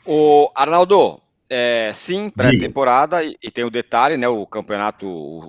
O Arnaldo, sim, Diga. pré-temporada e tem o detalhe, né? O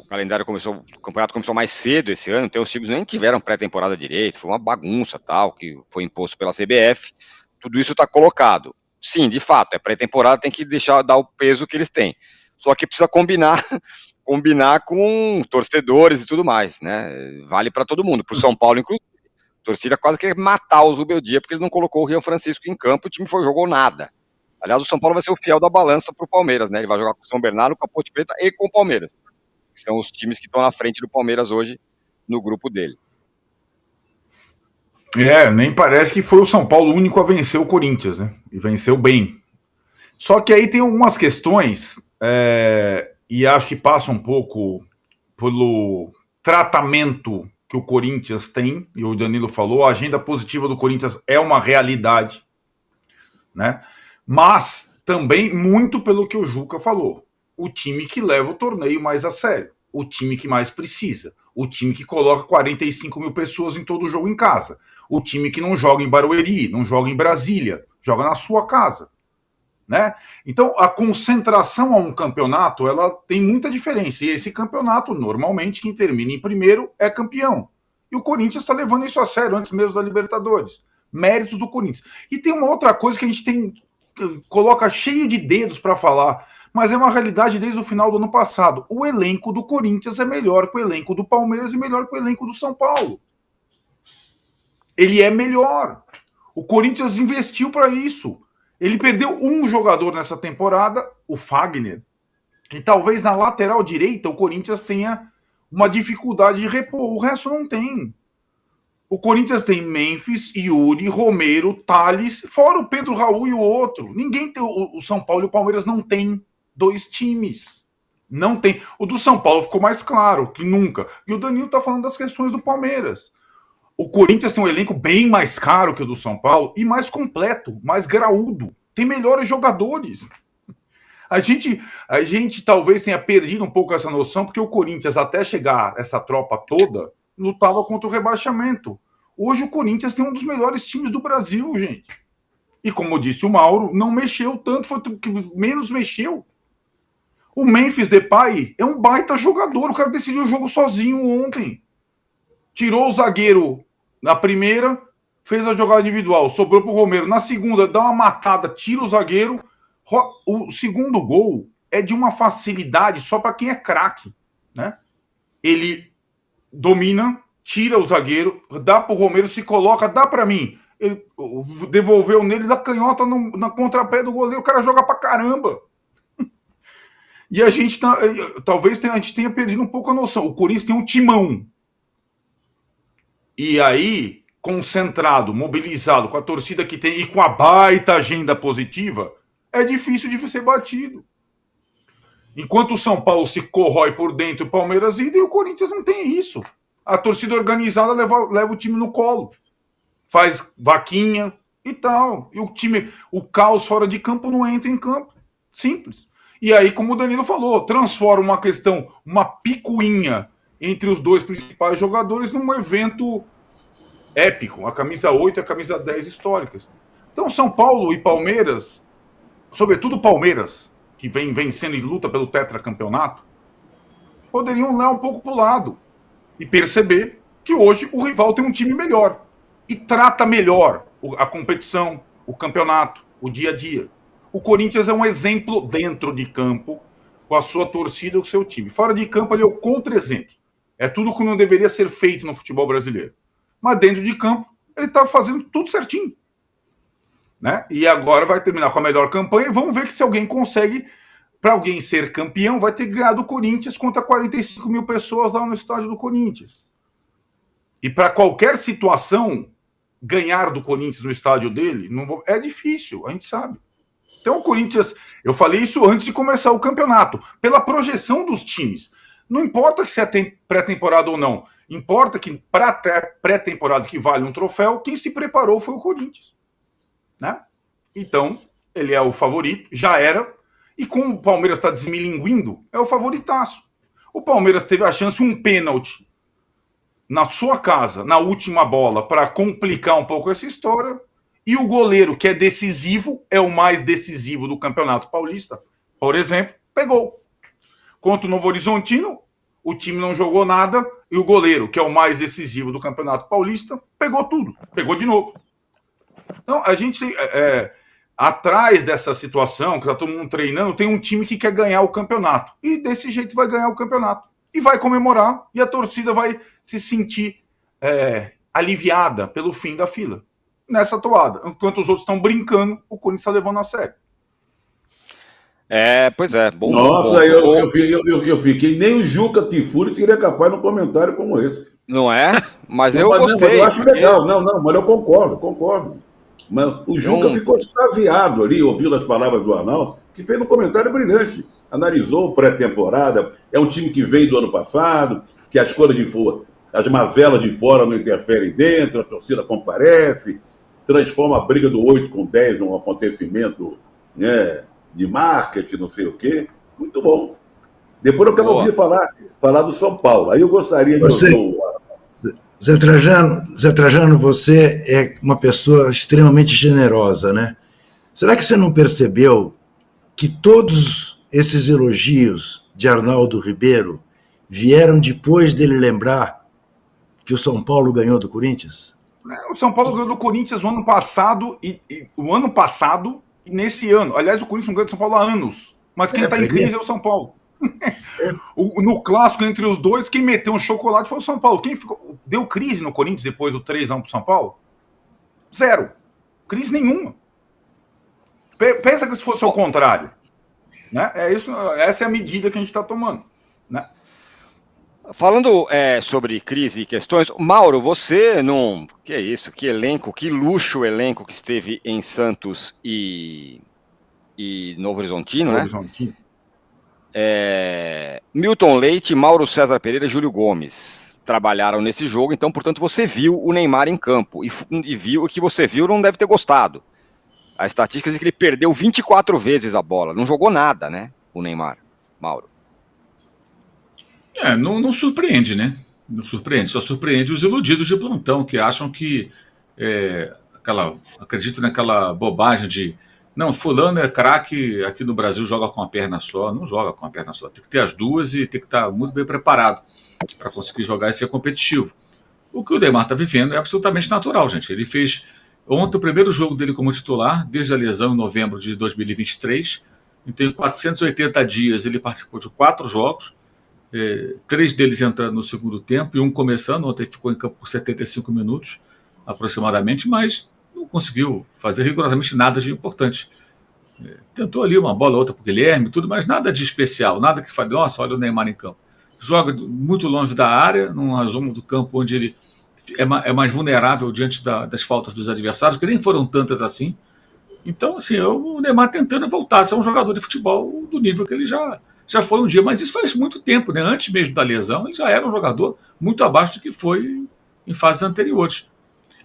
calendário começou, o campeonato começou mais cedo esse ano, então os times nem tiveram pré-temporada direito, foi uma bagunça tal que foi imposto pela CBF. Tudo isso está colocado. Sim, de fato, é pré-temporada, tem que deixar dar o peso que eles têm. Só que precisa combinar, combinar com torcedores e tudo mais, né? Vale para todo mundo, para o São Paulo inclusive. A torcida quase quer matar o Zubeldia porque ele não colocou o Rio Francisco em campo, o time jogou nada. Aliás, o São Paulo vai ser o fiel da balança para o Palmeiras, né? Ele vai jogar com o São Bernardo, com a Ponte Preta e com o Palmeiras, que são os times que estão na frente do Palmeiras hoje no grupo dele. Nem parece que foi o São Paulo o único a vencer o Corinthians, né? E venceu bem. Só que aí tem algumas questões, e acho que passa um pouco pelo tratamento que o Corinthians tem, e o Danilo falou, a agenda positiva do Corinthians é uma realidade, né? Mas também muito pelo que o Juca falou. O time que leva o torneio mais a sério, o time que mais precisa, o time que coloca 45 mil pessoas em todo jogo em casa, o time que não joga em Barueri, não joga em Brasília, joga na sua casa, né? Então a concentração a um campeonato ela tem muita diferença, e esse campeonato normalmente quem termina em primeiro é campeão, e o Corinthians está levando isso a sério antes mesmo da Libertadores. Méritos do Corinthians. E tem uma outra coisa que a gente tem coloca cheio de dedos para falar, mas é uma realidade desde o final do ano passado. O elenco do Corinthians é melhor que o elenco do Palmeiras e melhor que o elenco do São Paulo. Ele é melhor. O Corinthians investiu para isso. Ele perdeu um jogador nessa temporada, o Fagner, e talvez na lateral direita o Corinthians tenha uma dificuldade de repor. O resto não tem. O Corinthians tem Memphis, Yuri, Romero, Thales, fora o Pedro Raul e o outro. Ninguém tem. O São Paulo e o Palmeiras não tem dois times. Não tem. O do São Paulo ficou mais claro que nunca. E o Danilo tá falando das questões do Palmeiras. O Corinthians tem um elenco bem mais caro que o do São Paulo e mais completo, mais graúdo. Tem melhores jogadores. A gente talvez tenha perdido um pouco essa noção, porque o Corinthians, até chegar essa tropa toda, lutava contra o rebaixamento. Hoje o Corinthians tem um dos melhores times do Brasil, gente. E como disse o Mauro, não mexeu tanto, foi o que menos mexeu. O Memphis Depay é um baita jogador, o cara decidiu o jogo sozinho ontem. Tirou o zagueiro na primeira, fez a jogada individual, sobrou pro Romero. Na segunda, dá uma matada, tira o zagueiro. O segundo gol é de uma facilidade só para quem é craque, né? Ele domina, tira o zagueiro, dá pro Romero, se coloca, dá para mim. Ele devolveu nele da canhota na contrapé do goleiro, o cara joga pra caramba. E a gente talvez a gente tenha perdido um pouco a noção. O Corinthians tem um timão. E aí, concentrado, mobilizado, com a torcida que tem e com a baita agenda positiva, é difícil de ser batido. Enquanto o São Paulo se corrói por dentro, o Palmeiras ida, e o Corinthians não tem isso. A torcida organizada leva o time no colo, faz vaquinha e tal. E o caos fora de campo não entra em campo. Simples. E aí, como o Danilo falou, transforma uma questão, uma picuinha entre os dois principais jogadores num evento épico, a camisa 8 e a camisa 10 históricas. Então, São Paulo e Palmeiras, sobretudo Palmeiras, que vem vencendo e luta pelo tetracampeonato, poderiam olhar um pouco para o lado e perceber que hoje o rival tem um time melhor e trata melhor a competição, o campeonato, o dia a dia. O Corinthians é um exemplo dentro de campo, com a sua torcida e o seu time. Fora de campo, ele é o contra-exemplo. É tudo que não deveria ser feito no futebol brasileiro. Mas dentro de campo, ele está fazendo tudo certinho. Né? E agora vai terminar com a melhor campanha. E vamos ver que se alguém consegue, para alguém ser campeão, vai ter ganhado o Corinthians contra 45 mil pessoas lá no estádio do Corinthians. E para qualquer situação, ganhar do Corinthians no estádio dele é difícil, a gente sabe. Então o Corinthians, eu falei isso antes de começar o campeonato, pela projeção dos times. Não importa que se é pré-temporada ou não, importa que para pré-temporada que vale um troféu, quem se preparou foi o Corinthians. Né? Então, ele é o favorito, já era, e como o Palmeiras está desmilinguindo, é o favoritaço. O Palmeiras teve a chance, um pênalti na sua casa, na última bola, para complicar um pouco essa história, e o goleiro, que é decisivo, é o mais decisivo do Campeonato Paulista, por exemplo, pegou. Contra o Novo Horizontino, o time não jogou nada e o goleiro, que é o mais decisivo do Campeonato Paulista, pegou tudo, pegou de novo. Então, a gente, atrás dessa situação, que está todo mundo treinando, tem um time que quer ganhar o campeonato. E desse jeito vai ganhar o campeonato. E vai comemorar, e a torcida vai se sentir aliviada pelo fim da fila. Nessa toada. Enquanto os outros estão brincando, o Corinthians está levando a sério. Pois é. Bom, nossa, bom. Eu fiquei, nem o Juca Kfouri seria capaz de um comentário como esse. Não é? Mas eu gostei. Mas eu acho legal. Não, mas eu concordo. Mas o Juca ficou extasiado ali, ouvindo as palavras do Arnaldo, que fez um comentário brilhante. Analisou pré-temporada, é um time que veio do ano passado, que as coisas de fora, as mazelas de fora não interferem dentro, a torcida comparece, transforma a briga do 8 com 10 num acontecimento, né, de marketing, não sei o quê. Muito bom. Depois eu quero ouvir falar do São Paulo. Aí eu gostaria de ouvir Zé Trajano, você é uma pessoa extremamente generosa, né? Será que você não percebeu que todos esses elogios de Arnaldo Ribeiro vieram depois dele lembrar que o São Paulo ganhou do Corinthians? O São Paulo ganhou do Corinthians no ano passado e nesse ano. Aliás, o Corinthians não ganha do São Paulo há anos. Mas quem está em crise é o São Paulo. No clássico entre os dois, quem meteu um chocolate foi o São Paulo. Quem deu crise no Corinthians depois do 3-1 pro São Paulo? Zero. Crise nenhuma. Pensa que se fosse ao contrário. Né? Essa é a medida que a gente está tomando. Né? Falando sobre crise e questões, Mauro, você não... Que é isso? Que elenco, que luxo o elenco que esteve em Santos e Novo Horizontino, né? Milton Leite, Mauro César Pereira e Júlio Gomes trabalharam nesse jogo, então, portanto, você viu o Neymar em campo e viu o que você viu não deve ter gostado. A estatística diz que ele perdeu 24 vezes a bola, não jogou nada, né, o Neymar, Mauro. Não surpreende, né? Não surpreende, só surpreende os iludidos de plantão que acham que acreditam naquela bobagem de não, fulano é craque, aqui no Brasil joga com a perna só. Não joga com a perna só, tem que ter as duas e tem que estar muito bem preparado para conseguir jogar e ser competitivo. O que o Neymar está vivendo é absolutamente natural, gente. Ele fez ontem o primeiro jogo dele como titular, desde a lesão em novembro de 2023. Então, em 480 dias, ele participou de 4 jogos, 3 deles entrando no segundo tempo e um começando. Ontem ficou em campo por 75 minutos, aproximadamente, mas não conseguiu fazer rigorosamente nada de importante. Tentou ali uma bola, outra para o Guilherme, tudo, mas nada de especial, nada que fale, nossa, olha o Neymar em campo. Joga muito longe da área, numa zona do campo onde ele é mais vulnerável diante das faltas dos adversários, que nem foram tantas assim. Então, assim, o Neymar tentando voltar a ser um jogador de futebol do nível que ele já foi um dia, mas isso faz muito tempo, né? Antes mesmo da lesão, ele já era um jogador muito abaixo do que foi em fases anteriores.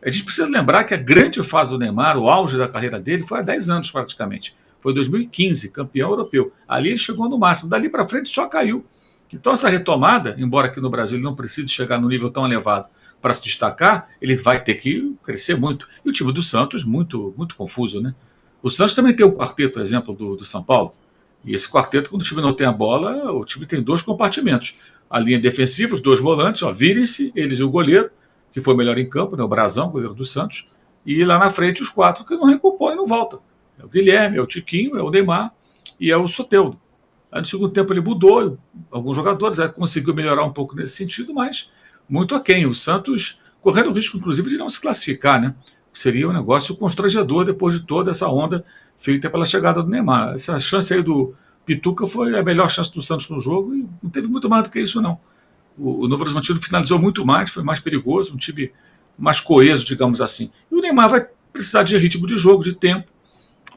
A gente precisa lembrar que a grande fase do Neymar, o auge da carreira dele, foi há 10 anos praticamente. Foi 2015, campeão europeu. Ali ele chegou no máximo, dali para frente só caiu. Então essa retomada, embora aqui no Brasil ele não precise chegar no nível tão elevado para se destacar, ele vai ter que crescer muito. E o time do Santos, muito, muito confuso, né? O Santos também tem o quarteto, exemplo do São Paulo. E esse quarteto, quando o time não tem a bola, o time tem 2 compartimentos. A linha defensiva, os 2 volantes, virem-se, eles e o goleiro, que foi melhor em campo, né, o Brazão, goleiro do Santos, e lá na frente os 4 que não recompõem e não voltam. É o Guilherme, é o Tiquinho, é o Neymar e é o Soteldo. Aí no segundo tempo ele mudou, alguns jogadores conseguiu melhorar um pouco nesse sentido, mas muito aquém. O Santos correndo o risco, inclusive, de não se classificar, né? Seria um negócio constrangedor depois de toda essa onda feita pela chegada do Neymar. Essa chance aí do Pituca foi a melhor chance do Santos no jogo e não teve muito mais do que isso, não. O Novo Horizontino finalizou muito mais, foi mais perigoso, um time mais coeso, digamos assim. E o Neymar vai precisar de ritmo de jogo, de tempo,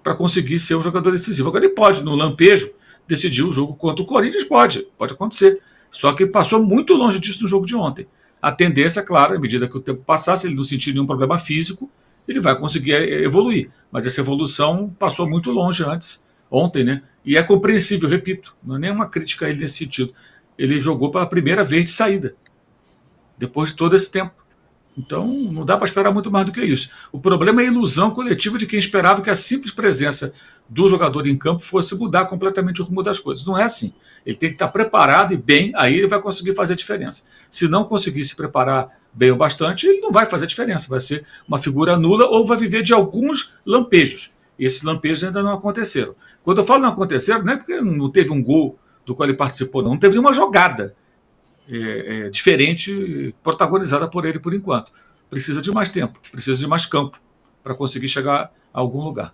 para conseguir ser um jogador decisivo. Agora ele pode, no lampejo, decidir o jogo contra o Corinthians, pode acontecer. Só que ele passou muito longe disso no jogo de ontem. A tendência, claro, à medida que o tempo passar, se ele não sentir nenhum problema físico, ele vai conseguir evoluir. Mas essa evolução passou muito longe ontem, né? E é compreensível, repito, não é nenhuma crítica a ele nesse sentido. Ele jogou pela primeira vez de saída, depois de todo esse tempo. Então, não dá para esperar muito mais do que isso. O problema é a ilusão coletiva de quem esperava que a simples presença do jogador em campo fosse mudar completamente o rumo das coisas. Não é assim. Ele tem que estar preparado e bem, aí ele vai conseguir fazer a diferença. Se não conseguir se preparar bem o bastante, ele não vai fazer a diferença. Vai ser uma figura nula ou vai viver de alguns lampejos. E esses lampejos ainda não aconteceram. Quando eu falo não aconteceram, não é porque não teve um gol do qual ele participou, não teve nenhuma jogada diferente protagonizada por ele por enquanto. Precisa de mais tempo, precisa de mais campo para conseguir chegar a algum lugar.